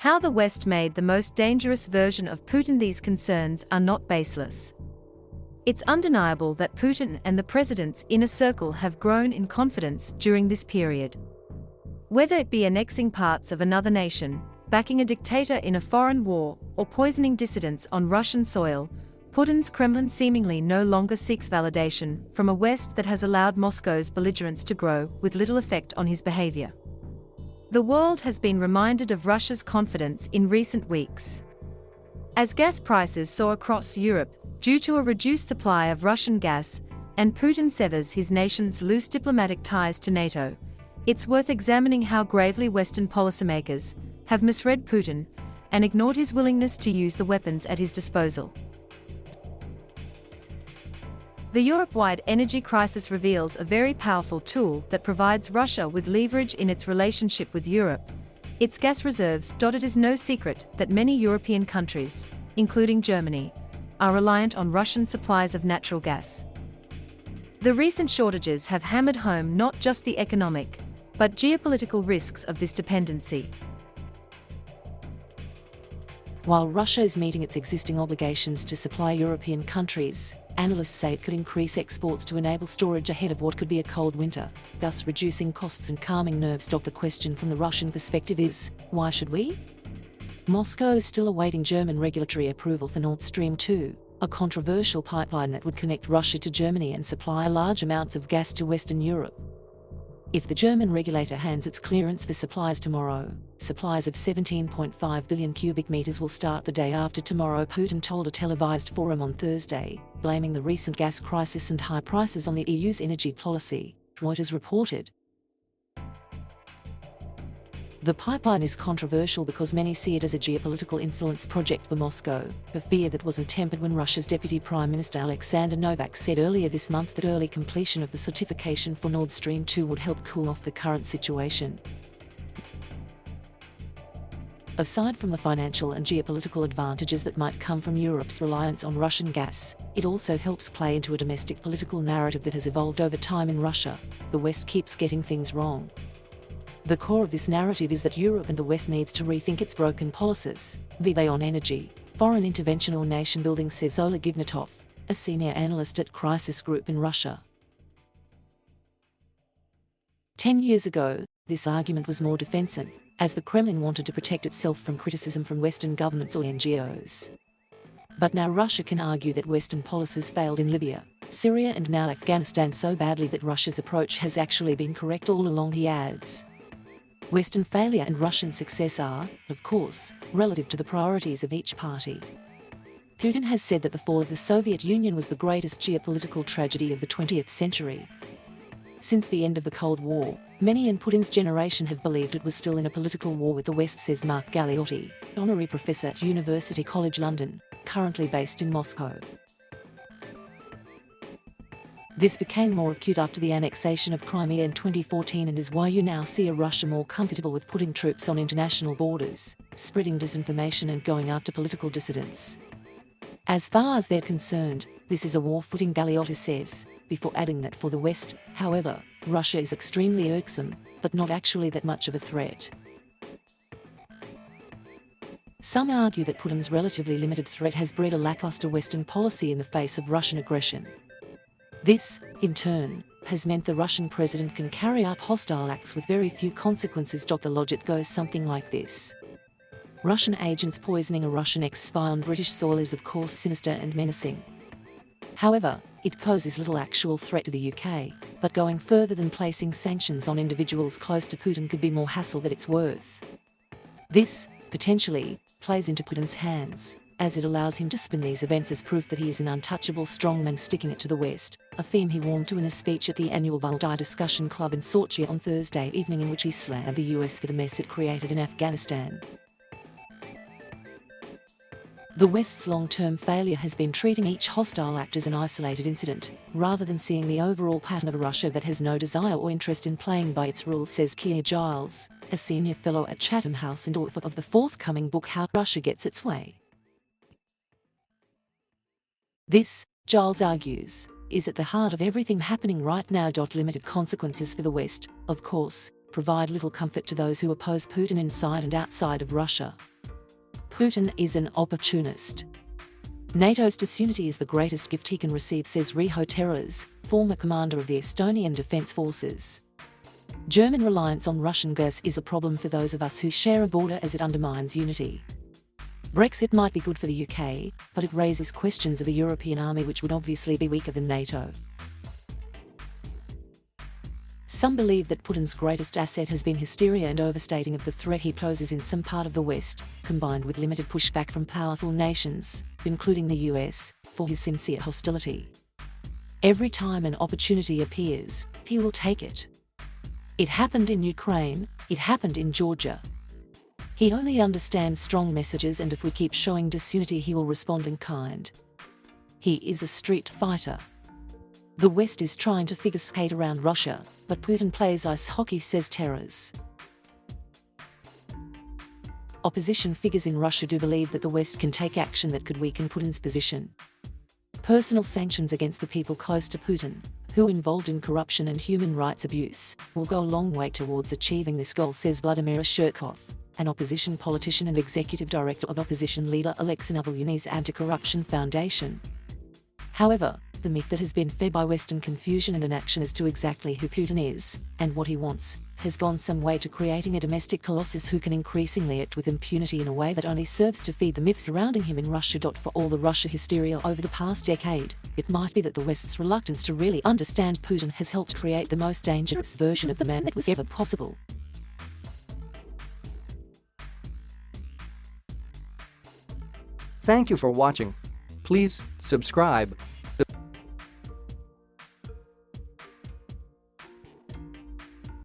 How the West made the most dangerous version of Putin. These concerns are not baseless. It's undeniable that Putin and the president's inner circle have grown in confidence during this period. Whether it be annexing parts of another nation, backing a dictator in a foreign war, or poisoning dissidents on Russian soil, Putin's Kremlin seemingly no longer seeks validation from a West that has allowed Moscow's belligerence to grow with little effect on his behavior. The world has been reminded of Russia's confidence in recent weeks. As gas prices soar across Europe due to a reduced supply of Russian gas, and Putin severs his nation's loose diplomatic ties to NATO, it's worth examining how gravely Western policymakers have misread Putin and ignored his willingness to use the weapons at his disposal. The Europe-wide energy crisis reveals a very powerful tool that provides Russia with leverage in its relationship with Europe: its gas reserves. It is no secret that many European countries, including Germany, are reliant on Russian supplies of natural gas. The recent shortages have hammered home not just the economic, but geopolitical risks of this dependency. While Russia is meeting its existing obligations to supply European countries, analysts say it could increase exports to enable storage ahead of what could be a cold winter, thus reducing costs and calming nerves. The question from the Russian perspective is, why should we? Moscow is still awaiting German regulatory approval for Nord Stream 2, a controversial pipeline that would connect Russia to Germany and supply large amounts of gas to Western Europe. If the German regulator hands its clearance for supplies tomorrow, supplies of 17.5 billion cubic meters will start the day after tomorrow, Putin told a televised forum on Thursday, blaming the recent gas crisis and high prices on the EU's energy policy, Reuters reported. The pipeline is controversial because many see it as a geopolitical influence project for Moscow, a fear that wasn't tempered when Russia's Deputy Prime Minister Alexander Novak said earlier this month that early completion of the certification for Nord Stream 2 would help cool off the current situation. Aside from the financial and geopolitical advantages that might come from Europe's reliance on Russian gas, it also helps play into a domestic political narrative that has evolved over time in Russia: the West keeps getting things wrong. The core of this narrative is that Europe and the West needs to rethink its broken policies, be on energy, foreign intervention or nation building, says Oleg Ignatov, a senior analyst at Crisis Group in Russia. 10 years ago, this argument was more defensive, as the Kremlin wanted to protect itself from criticism from Western governments or NGOs. But now Russia can argue that Western policies failed in Libya, Syria and now Afghanistan so badly that Russia's approach has actually been correct all along, he adds. Western failure and Russian success are, of course, relative to the priorities of each party. Putin has said that the fall of the Soviet Union was the greatest geopolitical tragedy of the 20th century. Since the end of the Cold War, many in Putin's generation have believed it was still in a political war with the West, says Mark Galeotti, honorary professor at University College London, currently based in Moscow. This became more acute after the annexation of Crimea in 2014 and is why you now see a Russia more comfortable with putting troops on international borders, spreading disinformation and going after political dissidents. As far as they're concerned, this is a war footing, Galeotti says, before adding that for the West, however, Russia is extremely irksome, but not actually that much of a threat. Some argue that Putin's relatively limited threat has bred a lackluster Western policy in the face of Russian aggression. This, in turn, has meant the Russian president can carry out hostile acts with very few consequences. The logic goes something like this. Russian agents poisoning a Russian ex-spy on British soil is of course sinister and menacing. However, it poses little actual threat to the UK, but going further than placing sanctions on individuals close to Putin could be more hassle than it's worth. This, potentially, plays into Putin's hands, as it allows him to spin these events as proof that he is an untouchable strongman sticking it to the West, a theme he warmed to in a speech at the annual Valdai Discussion Club in Sochi on Thursday evening, in which he slammed the US for the mess it created in Afghanistan. The West's long-term failure has been treating each hostile act as an isolated incident, rather than seeing the overall pattern of a Russia that has no desire or interest in playing by its rules, says Keir Giles, a senior fellow at Chatham House and author of the forthcoming book How Russia Gets Its Way. This, Giles argues, is at the heart of everything happening right now. Limited consequences for the West, of course, provide little comfort to those who oppose Putin inside and outside of Russia. Putin is an opportunist. NATO's disunity is the greatest gift he can receive, says Riho Terras, former commander of the Estonian Defence Forces. German reliance on Russian gas is a problem for those of us who share a border, as it undermines unity. Brexit might be good for the UK, but it raises questions of a European army which would obviously be weaker than NATO. Some believe that Putin's greatest asset has been hysteria and overstating of the threat he poses in some part of the West, combined with limited pushback from powerful nations, including the US, for his sincere hostility. Every time an opportunity appears, he will take it. It happened in Ukraine, it happened in Georgia. He only understands strong messages, and if we keep showing disunity, he will respond in kind. He is a street fighter. The West is trying to figure skate around Russia, but Putin plays ice hockey, says Terras. Opposition figures in Russia do believe that the West can take action that could weaken Putin's position. Personal sanctions against the people close to Putin, who are involved in corruption and human rights abuse, will go a long way towards achieving this goal, says Vladimir Shirkov, an opposition politician and executive director of opposition leader Alexei Navalny's Anti-Corruption Foundation. However, the myth that has been fed by Western confusion and inaction as to exactly who Putin is, and what he wants, has gone some way to creating a domestic colossus who can increasingly act with impunity in a way that only serves to feed the myth surrounding him in Russia. For all the Russia hysteria over the past decade, it might be that the West's reluctance to really understand Putin has helped create the most dangerous version of the man that was ever possible. Thank you for watching. Please subscribe